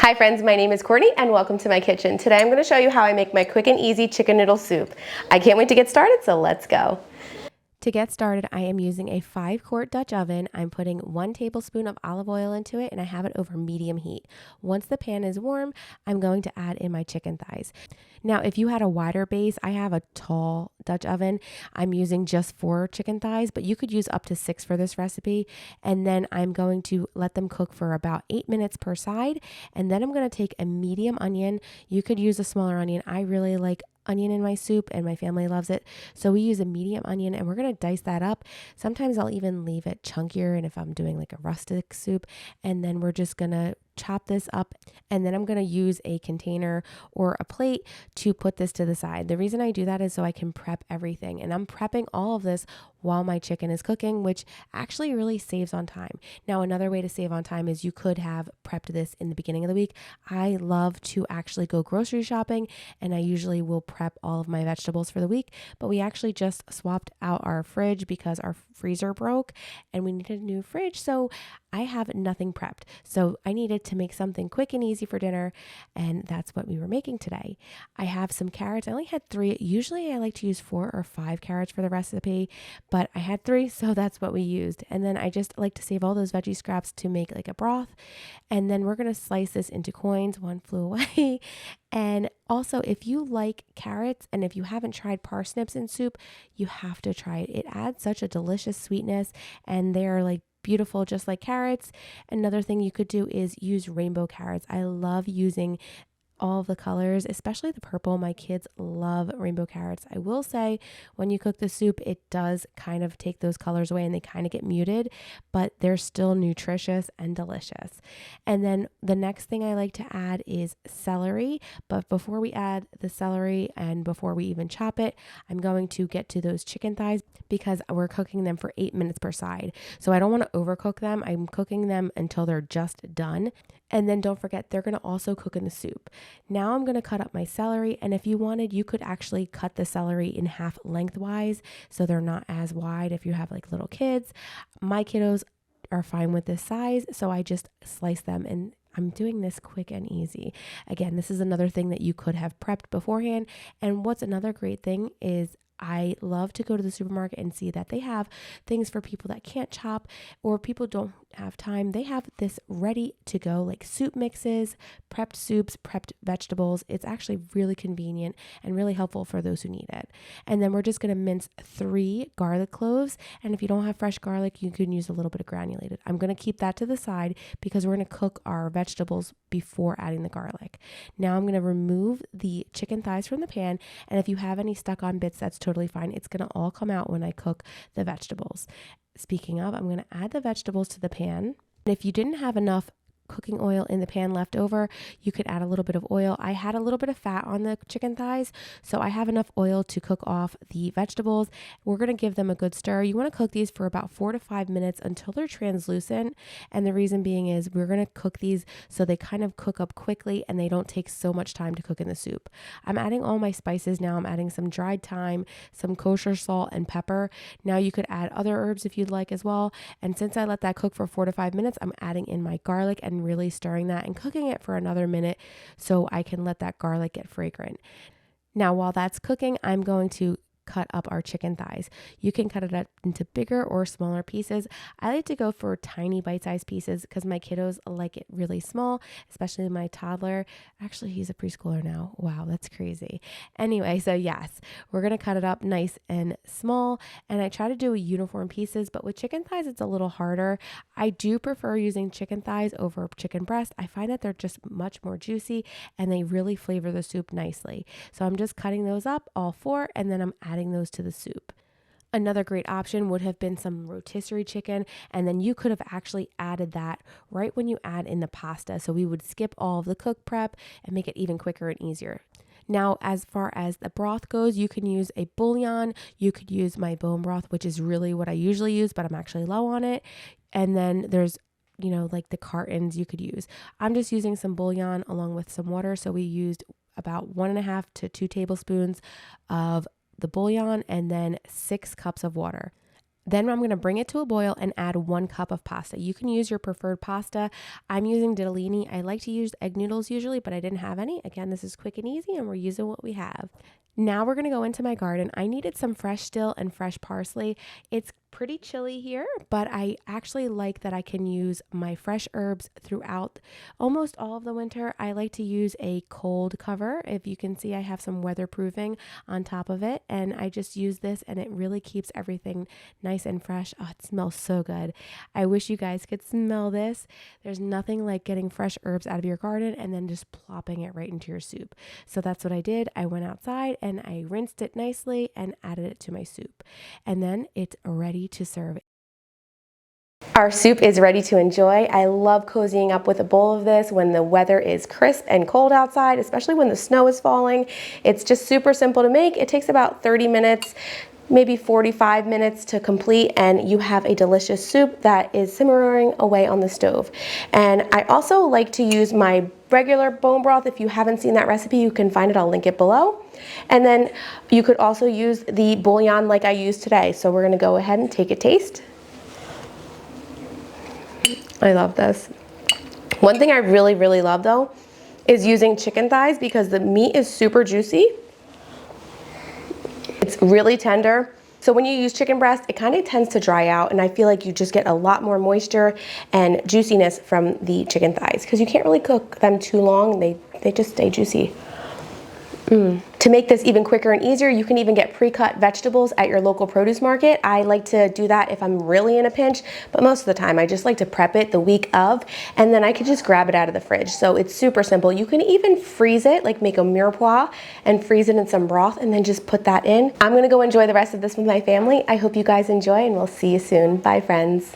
Hi friends, my name is Courtney and welcome to my kitchen. Today I'm going to show you how I make my quick and easy chicken noodle soup. I can't wait to get started, so let's go. To get started, I am using a 5-quart Dutch oven. I'm putting 1 tablespoon of olive oil into it and I have it over medium heat. Once the pan is warm, I'm going to add in my chicken thighs. Now, if you had a wider base, I have a tall Dutch oven. I'm using just 4 chicken thighs, but you could use up to 6 for this recipe. And then I'm going to let them cook for about 8 minutes per side. And then I'm going to take a medium onion. You could use a smaller onion. I really like onion in my soup and my family loves it. So we use a medium onion and we're going to dice that up. Sometimes I'll even leave it chunkier and if I'm doing like a rustic soup, and then we're just going to chop this up, and then I'm going to use a container or a plate to put this to the side. The reason I do that is so I can prep everything, and I'm prepping all of this while my chicken is cooking, which actually really saves on time. Now, another way to save on time is you could have prepped this in the beginning of the week. I love to actually go grocery shopping, and I usually will prep all of my vegetables for the week, but we actually just swapped out our fridge because our freezer broke and we needed a new fridge. So I have nothing prepped. So I needed to make something quick and easy for dinner, and that's what we were making today. I have some carrots. I only had 3. Usually I like to use 4 or 5 carrots for the recipe, but I had 3, so that's what we used. And then I just like to save all those veggie scraps to make like a broth. And then we're going to slice this into coins. One flew away. And also, if you like carrots and if you haven't tried parsnips in soup, you have to try it. It adds such a delicious sweetness, and they're like beautiful, just like carrots. Another thing you could do is use rainbow carrots. I love using all of the colors, especially the purple. My kids love rainbow carrots. I will say when you cook the soup, it does kind of take those colors away and they kind of get muted, but they're still nutritious and delicious. And then the next thing I like to add is celery. But before we add the celery and before we even chop it, I'm going to get to those chicken thighs because we're cooking them for 8 minutes per side. So I don't want to overcook them. I'm cooking them until they're just done. And then don't forget, they're going to also cook in the soup. Now I'm going to cut up my celery, and if you wanted, you could actually cut the celery in half lengthwise so they're not as wide if you have like little kids. My kiddos are fine with this size, so I just slice them, and I'm doing this quick and easy. Again, this is another thing that you could have prepped beforehand. And what's another great thing is I love to go to the supermarket and see that they have things for people that can't chop or people don't have time. They have this ready to go, like soup mixes, prepped soups, prepped vegetables. It's actually really convenient and really helpful for those who need it. And then we're just going to mince 3 garlic cloves. And if you don't have fresh garlic, you can use a little bit of granulated. I'm going to keep that to the side because we're going to cook our vegetables before adding the garlic. Now I'm going to remove the chicken thighs from the pan. And if you have any stuck on bits, that's totally fine. It's going to all come out when I cook the vegetables. Speaking of, I'm going to add the vegetables to the pan. And if you didn't have enough cooking oil in the pan left over, you could add a little bit of oil. I had a little bit of fat on the chicken thighs, so I have enough oil to cook off the vegetables. We're going to give them a good stir. You want to cook these for about 4 to 5 minutes until they're translucent. And the reason being is we're going to cook these so they kind of cook up quickly and they don't take so much time to cook in the soup. I'm adding all my spices now. I'm adding some dried thyme, some kosher salt, and pepper. Now you could add other herbs if you'd like as well. And since I let that cook for 4 to 5 minutes, I'm adding in my garlic and really stirring that and cooking it for another minute so I can let that garlic get fragrant. Now, while that's cooking, I'm going to cut up our chicken thighs. You can cut it up into bigger or smaller pieces. I like to go for tiny bite-sized pieces because my kiddos like it really small, especially my toddler. Actually, he's a preschooler now. Wow, that's crazy. Anyway, so yes, we're going to cut it up nice and small, and I try to do uniform pieces, but with chicken thighs, it's a little harder. I do prefer using chicken thighs over chicken breast. I find that they're just much more juicy and they really flavor the soup nicely. So I'm just cutting those up, all 4, and then I'm adding those to the soup. Another great option would have been some rotisserie chicken, and then you could have actually added that right when you add in the pasta. So we would skip all of the cook prep and make it even quicker and easier. Now, as far as the broth goes, you can use a bouillon. You could use my bone broth, which is really what I usually use, but I'm actually low on it. And then there's like the cartons you could use. I'm just using some bouillon along with some water. So we used about 1.5 to 2 tablespoons of the bouillon and then 6 cups of water. Then I'm going to bring it to a boil and add 1 cup of pasta. You can use your preferred pasta. I'm using ditalini. I like to use egg noodles usually, but I didn't have any. Again, this is quick and easy and we're using what we have. Now we're going to go into my garden. I needed some fresh dill and fresh parsley. It's pretty chilly here, but I actually like that I can use my fresh herbs throughout almost all of the winter. I like to use a cold cover. If you can see, I have some weatherproofing on top of it, and I just use this and it really keeps everything nice and fresh. Oh, it smells so good. I wish you guys could smell this. There's nothing like getting fresh herbs out of your garden and then just plopping it right into your soup. So that's what I did. I went outside and I rinsed it nicely and added it to my soup. And then it's ready to serve. Our soup is ready to enjoy. I love cozying up with a bowl of this when the weather is crisp and cold outside, especially when the snow is falling. It's just super simple to make. It takes about 30 minutes, maybe 45 minutes to complete, and you have a delicious soup that is simmering away on the stove. And I also like to use my regular bone broth. If you haven't seen that recipe, you can find it. I'll link it below. And then you could also use the bouillon like I used today. So we're gonna go ahead and take a taste. I love this. One thing I really, really love though is using chicken thighs because the meat is super juicy. It's really tender. So when you use chicken breast, it kind of tends to dry out, and I feel like you just get a lot more moisture and juiciness from the chicken thighs because you can't really cook them too long. They just stay juicy. To make this even quicker and easier, you can even get pre-cut vegetables at your local produce market. I like to do that if I'm really in a pinch, but most of the time I just like to prep it the week of, and then I can just grab it out of the fridge. So it's super simple. You can even freeze it, like make a mirepoix and freeze it in some broth and then just put that in. I'm gonna go enjoy the rest of this with my family. I hope you guys enjoy and we'll see you soon. Bye friends.